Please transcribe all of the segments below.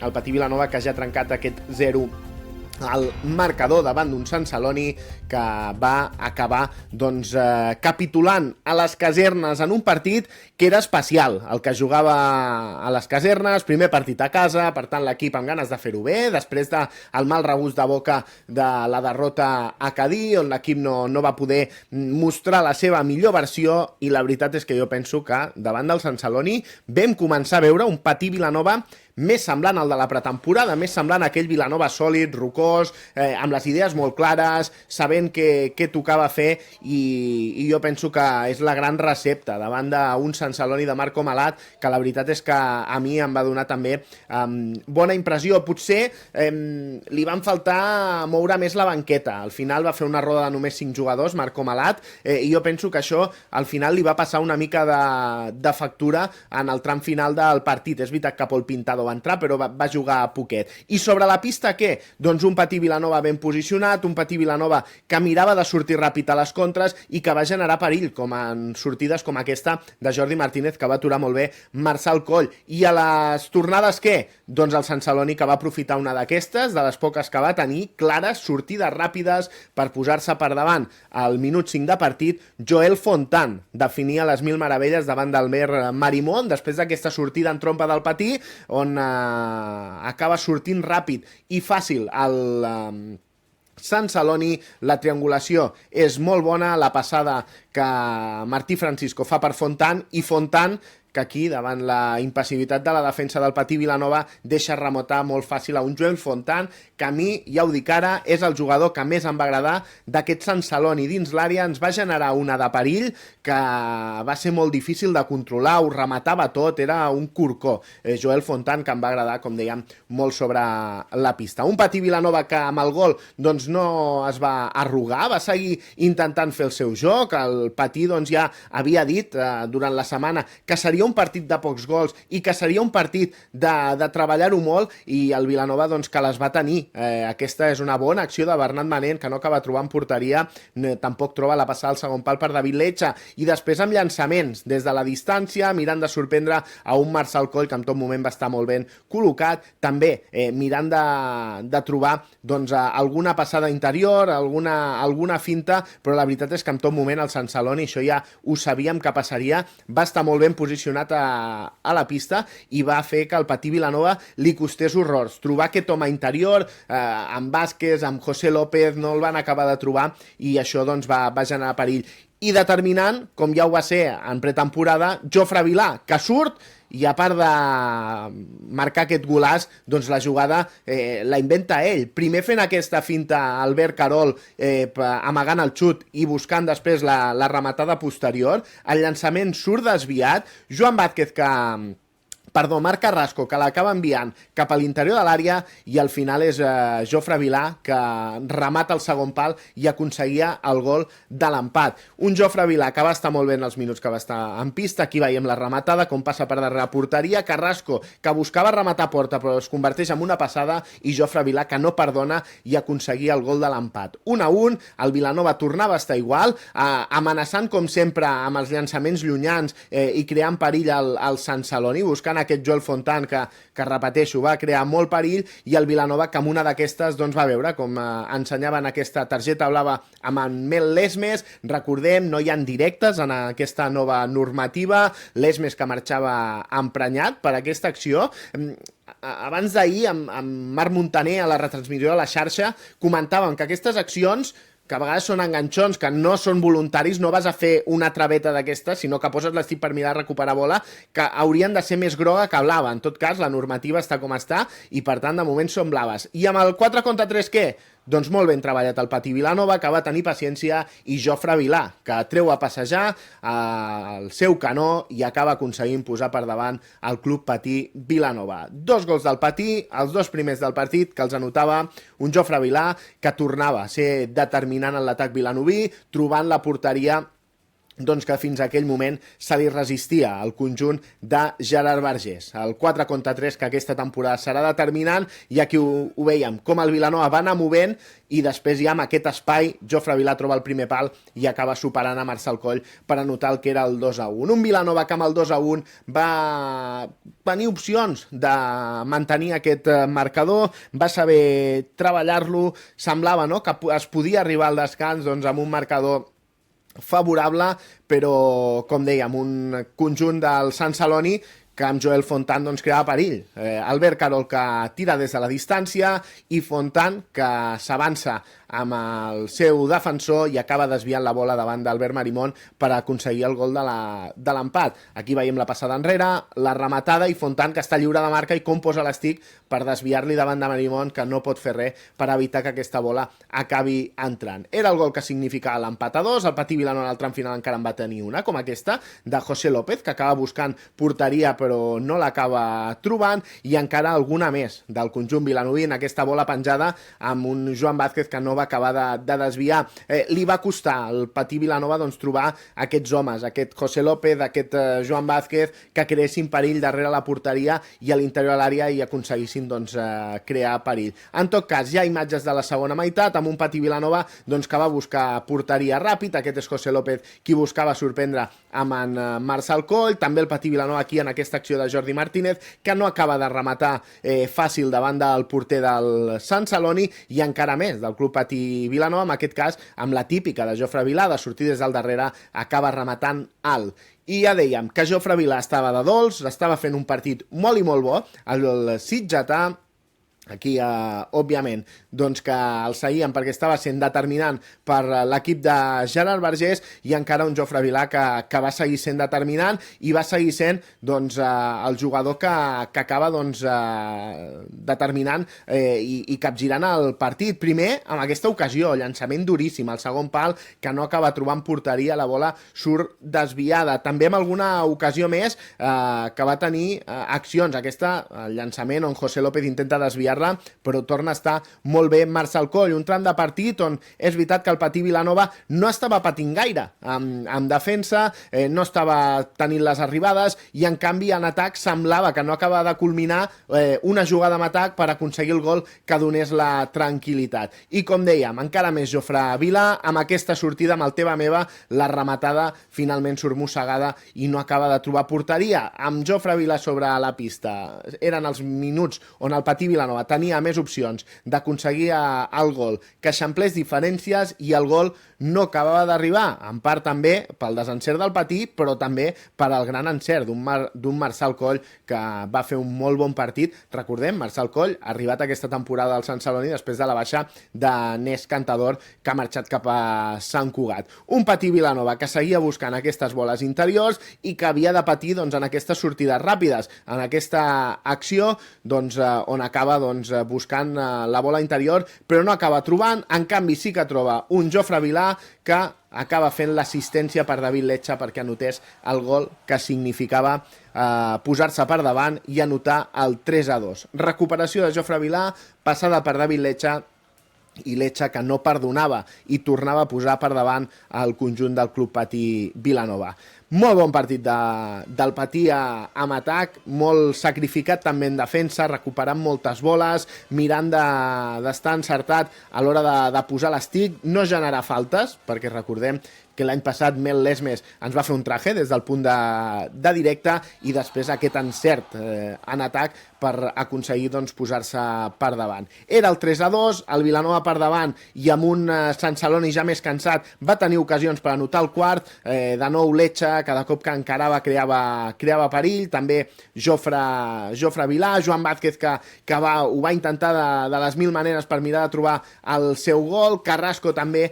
el Patí Vilanova, que ja ha trencat aquest 0 al marcador davant d'un Sant Celoni que va acabar capitulant a les casernes en un partit que era especial, el que jugava a les casernes, primer partit a casa, per tant l'equip amb ganes de fer-ho bé, després del mal regust de boca de la derrota a Cadí, on l'equip no va poder mostrar la seva millor versió, i la veritat és que jo penso que davant del Sant Celoni vam començar a veure un Patí Vilanova més semblant al de la pretemporada, més semblant a aquell Vilanova sòlid, rocós, amb les idees molt clares, sabent què tocava fer, i jo penso que és la gran recepta davant d'un Sant Celoni de Marco Malat, que la veritat és que a mi em va donar també bona impressió. Potser li van faltar moure més la banqueta, al final va fer una roda de només 5 jugadors, Marco Malat, i jo penso que això al final li va passar una mica de factura en el tram final del partit. És veritat que Pol Pintado va entrar, però va jugar poquet. I sobre la pista, què? Doncs un Patí Vilanova ben posicionat, un Patí Vilanova que mirava de sortir ràpid a les contres i que va generar perill, com en sortides com aquesta de Jordi Martínez, que va aturar molt bé Marçal Coll. I a les tornades, què? Doncs el Sant Celoni, que va aprofitar una d'aquestes, de les poques que va tenir, clares, sortides ràpides per posar-se per davant. Al minut 5 de partit, Joel Fontan definia les mil meravelles davant del Mer Marimón, després d'aquesta sortida en trompa del Patí, on acaba sortint ràpid i fàcil el Sant Celoni. La triangulació és molt bona, la passada que Martí Francisco fa per Fontan, i Fontan que aquí, davant la impassibilitat de la defensa del Patí Vilanova, deixa remotar molt fàcil a un Joel Fontan, que a mi, ja ho dic ara, és el jugador que més em va agradar d'aquest Sant Celoni. Dins l'àrea ens va generar una de perill que va ser molt difícil de controlar, ho rematava tot, era un corcó. Joel Fontan, que em va agradar, com dèiem, molt sobre la pista. Un Patí Vilanova que amb el gol doncs, no es va arrugar, va seguir intentant fer el seu joc. El Patí doncs, ja havia dit durant la setmana que seria un partit de pocs gols i que seria un partit de treballar-ho molt, i el Vilanova doncs, que les va tenir. Aquesta és una bona acció de Bernat Manent, que no acaba trobant porteria, tampoc troba la passada al segon pal per David Letxa, i després amb llançaments des de la distància, mirant de sorprendre a un Marçal Coll, que en tot moment va estar molt ben col·locat, també mirant de trobar doncs, alguna passada interior, alguna finta, però la veritat és que en tot moment el Sant Celoni, això ja ho sabíem que passaria, va estar molt ben posicionat a la pista i va fer que el Patí Vilanova li costés horrors. Trobar aquest home interior, amb Vázquez, amb José López, no el van acabar de trobar, i això doncs, va generar perill. I determinant, com ja ho va ser en pretemporada, Jofre Vilà, que surt i a part de marcar aquest golaç, doncs la jugada la inventa ell. Primer fent aquesta finta a Albert Carol, amagant el xut i buscant després la rematada posterior. El llançament surt desviat. Joan Vázquez, Marc Carrasco, que l'acaba enviant cap a l'interior de l'àrea, i al final és Jofre Vilà que remata el segon pal i aconseguia el gol de l'empat. Un Jofre Vilà que va estar molt bé en els minuts que va estar en pista. Aquí veiem la rematada, com passa per darrere la porteria. Carrasco, que buscava rematar a porta però es converteix en una passada, i Jofre Vilà, que no perdona i aconseguia el gol de l'empat. 1-1, el Vilanova tornava a estar igual, amenaçant com sempre amb els llançaments llunyans i creant perill al Sant Celoni, buscant aquest Joel Fontan que repeteixo, va crear molt perill, i el Vilanova que amb una d'aquestes doncs, va veure com ensenyaven aquesta targeta blava amb en Mel Lesmes. Recordem, no hi ha directes en aquesta nova normativa. Lesmes, que marxava emprenyat per aquesta acció. Abans d'ahir, amb Marc Montaner a la retransmissió de la xarxa, comentàvem que aquestes accions, que a vegades són enganxons, que no són voluntaris, no vas a fer una traveta d'aquestes, sinó que poses l'estic per mirar recuperar bola, que haurien de ser més groga que blava. En tot cas, la normativa està com està, i per tant, de moment són blaves. I amb el 4 contra 3, què? Doncs molt ben treballat el Patí Vilanova, que va tenir paciència, i Jofre Vilà, que treu a passejar el seu canó i acaba aconseguint posar per davant el Club Patí Vilanova. 2 gols del Patí, els 2 primers del partit, que els anotava un Jofre Vilà, que tornava a ser determinant en l'atac vilanoví, trobant la porteria doncs que fins a aquell moment se li resistia al conjunt de Gerard Vergés. El 4 contra 3 que aquesta temporada serà determinant, i aquí ho veiem, com el Vilanova va anar movent i després ja amb aquest espai Jofre Vilà troba el primer pal i acaba superant a Marçal Coll per anotar el que era el 2-1. Un Vilanova que amb el 2-1 va tenir opcions de mantenir aquest marcador, va saber treballar-lo, semblava que es podia arribar al descans amb un marcador favorable, però, com dèiem, un conjunt del Sant Celoni que amb Joel Fontan creava perill. Albert Carol que tira des de la distància i Fontan que s'avança amb el seu defensor i acaba desviant la bola davant d'Albert Marimón per aconseguir el gol de l'empat. Aquí veiem la passada enrere, la rematada i Fontan que està lliure de marca i com posa l'estic per desviar-li davant de Marimón, que no pot fer res per evitar que aquesta bola acabi entrant. Era el gol que significava l'empat a 2, el Patí Vilanova al tram final encara en va tenir una, com aquesta, de José López, que acaba buscant porteria però no l'acaba trobant, i encara alguna més del conjunt vilanoví en aquesta bola penjada amb un Joan Vázquez que no va acabar de desviar. Li va costar al Patí Vilanova trobar aquests homes, aquest José López, aquest Joan Vázquez, que creessin perill darrere la porteria i a l'interior de l'àrea i aconseguissin crear perill. En tot cas, hi ha imatges de la segona meitat amb un Patí Vilanova que va buscar porteria ràpid. Aquest és José López qui buscava sorprendre amb en Marçal Coll, també el Patí Vilanova aquí en aquesta acció de Jordi Martínez, que no acaba de rematar fàcil davant del porter del Sant Celoni, i encara més del Club Patí Vilanova, en aquest cas amb la típica de Jofre Vilà, de sortir des del darrere, acaba rematant alt. I ja dèiem que Jofre Vilà estava de dolç, estava fent un partit molt i molt bo, el sitgetà. Aquí, òbviament, que el seguien perquè estava sent determinant per l'equip de Gerard Vergés, i encara un Jofre Vilà que va seguir sent determinant i va seguir sent el jugador que acaba determinant i capgirant el partit. Primer, amb aquesta ocasió, llançament duríssim, el segon pal que no acaba trobant porteria, la bola surt desviada. També amb alguna ocasió més que va tenir accions. Aquesta, el llançament on José López intenta desviar, però torna a estar molt bé Marçal Coll. Un tram de partit on és veritat que el Patí Vilanova no estava patint gaire en defensa, no estava tenint les arribades, i en canvi en atac semblava que no acaba de culminar una jugada en atac per aconseguir el gol que donés la tranquil·litat. I com dèiem, encara més Jofre Vilà, amb aquesta sortida, amb el teva meva, la rematada finalment surt mossegada i no acaba de trobar porteria. Amb Jofre Vilà sobre la pista, eren els minuts on el Patí Vilanova tenia més opcions d'aconseguir el gol, que eixamplés diferències, i el gol no acabava d'arribar, en part també pel desencert del Patí, però també per al gran encert d'un Marçal Coll que va fer un molt bon partit. Recordem, Marçal Coll ha arribat aquesta temporada al Sant Celoni després de la baixa de Nes Cantador, que ha marxat cap a Sant Cugat. Un Patí Vilanova que seguia buscant aquestes boles interiors i que havia de patir en aquestes sortides ràpides, en aquesta acció on acaba buscant la bola interior, però no acaba trobant. En canvi sí que troba un Jofre Vilà que acaba fent l'assistència per David Letxa perquè anotés el gol que significava posar-se per davant i anotar el 3-2. Recuperació de Jofre Vilà, passada per David Letxa, i Letxa que no perdonava i tornava a posar per davant el conjunt del Club Patí Vilanova. Molt bon partit del Patí amb atac, molt sacrificat també en defensa, recuperant moltes boles, mirant d'estar encertat a l'hora de posar l'estic, no generar faltes, perquè recordem que l'any passat Mel Lesmes ens va fer un traje des del punt de directe, i després aquest encert en atac per aconseguir posar-se per davant. Era el 3-2, el Vilanova per davant, i amb un Sant Celoni ja més cansat va tenir ocasions per anotar el quart. De nou Letxa, cada cop que encarava creava perill, també Jofre Vilà, Joan Vázquez que ho va intentar de les mil maneres per mirar de trobar el seu gol, Carrasco també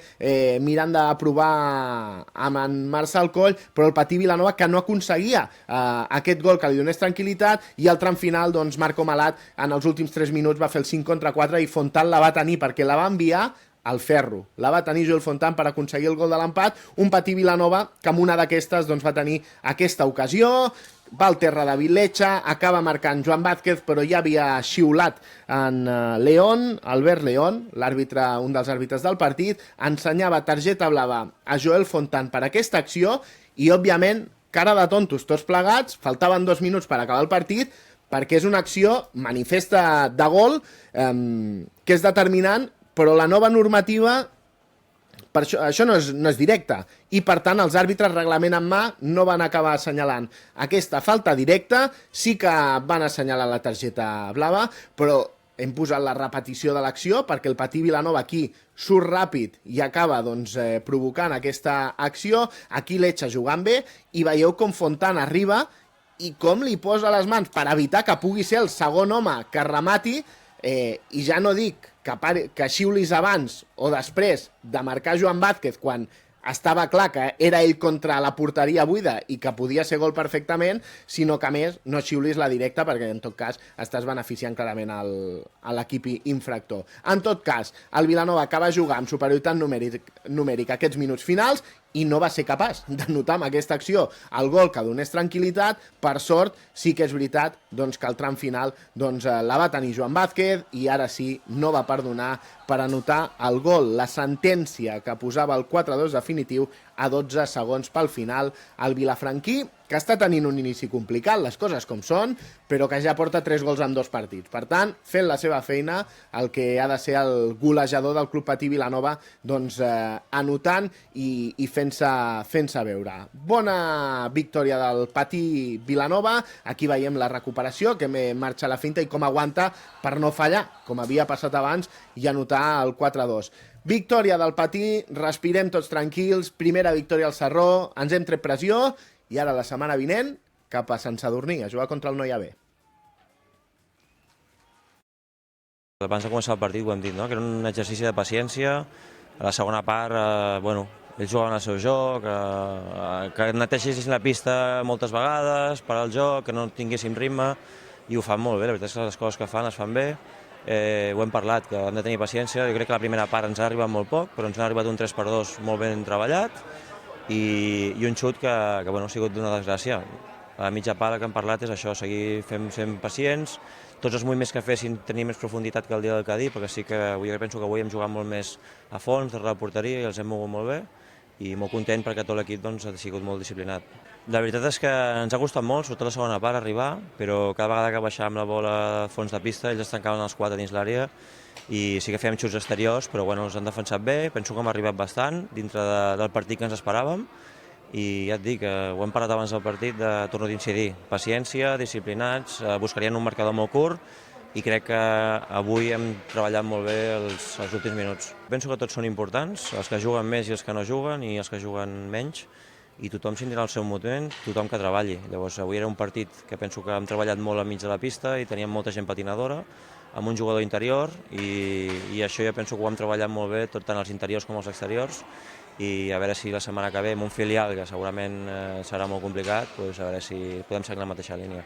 mirant de provar amb en Marçal Coll, però el Patí Vilanova que no aconseguia aquest gol que li donés tranquil·litat, i al tram final Marco Malat en els últims 3 minuts va fer el 5 contra 4 i Fontan la va tenir perquè la va enviar al ferro. La va tenir Joel Fontan per aconseguir el gol de l'empat. Un Patí Vilanova que amb una d'aquestes va tenir aquesta ocasió, va al terra de Viletxa, acaba marcant Joan Vázquez, però ja havia xiulat en León, Albert León, l'àrbitre, un dels àrbitres del partit, ensenyava targeta blava a Joel Fontan per aquesta acció i, òbviament, cara de tontos tots plegats, faltaven 2 minuts per acabar el partit, perquè és una acció manifesta de gol que és determinant, però la nova normativa, per això no és directe, i per tant els àrbitres reglament en mà no van acabar assenyalant aquesta falta directa, sí que van assenyalar la targeta blava, però hem posat la repetició de l'acció perquè el Patí Vilanova aquí surt ràpid i acaba provocant aquesta acció, aquí Letxa jugant bé, i veieu com Fontan arriba i com li posa les mans per evitar que pugui ser el segon home que remati, i ja no dic que xiulis abans o després de marcar Joan Vázquez quan estava clar que era ell contra la porteria buida i que podia ser gol perfectament, sinó que a més no xiulis la directa perquè en tot cas estàs beneficiant clarament a l'equip infractor. En tot cas, el Vilanova acaba jugant amb superioritat numèrica aquests minuts finals i no va ser capaç de notar amb aquesta acció el gol que donés tranquil·litat. Per sort, sí que és veritat que el tram final la va tenir Joan Vázquez i ara sí no va perdonar per anotar el gol, la sentència que posava el 4-2 definitiu a 12 segons pel final. El vilafranquí, que està tenint un inici complicat, les coses com són, però que ja porta 3 gols en 2 partits. Per tant, fent la seva feina, el que ha de ser el golejador del Club Patí Vilanova, anotant i fent-se veure. Bona victòria del Patí Vilanova. Aquí veiem la recuperació, que marxa la finta i com aguanta per no fallar, com havia passat abans, i anotar el 4-2. Victòria del Patí, respirem tots tranquils, primera victòria al Sarró, ens hem tret pressió, i ara la setmana vinent cap a Sant Sadurní, a jugar contra el Noia B. Abans de començar el partit ho hem dit, que era un exercici de paciència. A la segona part, ells jugaven el seu joc, que netegessin la pista moltes vegades, parar el joc, que no tinguéssim ritme, i ho fan molt bé. La veritat és que les coses que fan es fan bé. Ho hem parlat, que hem de tenir paciència. Jo crec que la primera part ens ha arribat molt poc, però ens ha arribat un 3x2 molt ben treballat i un xut que ha sigut d'una desgràcia. A la mitja part que hem parlat és això, seguir sent pacients, tots els moviments que fessin tenir més profunditat que el dia del Cadí, perquè sí que penso que avui hem jugat molt més a fons, darrere la porteria, i els hem mogut molt bé, i molt content perquè tot l'equip ha sigut molt disciplinat. La veritat és que ens ha costat molt, sobretot la segona part, arribar, però cada vegada que baixàvem la bola a fons de pista, ells es tancaven els 4 dins l'àrea, i sí que fèiem xuts exteriors, però els han defensat bé, penso que hem arribat bastant dintre del partit que ens esperàvem, i ja et dic, ho hem parlat abans del partit, torno a incidir, paciència, disciplinats, buscarien un marcador molt curt, i crec que avui hem treballat molt bé els últims minuts. Penso que tots són importants, els que juguen més i els que no juguen, i els que juguen menys, i tothom sentirà el seu moment, tothom que treballi. Llavors, avui era un partit que penso que hem treballat molt al mig de la pista i teníem molta gent patinadora, amb un jugador interior, i això jo penso que ho hem treballat molt bé, tant els interiors com els exteriors, i a veure si la setmana que ve, amb un filial que segurament serà molt complicat, a veure si podem seguir la mateixa línia.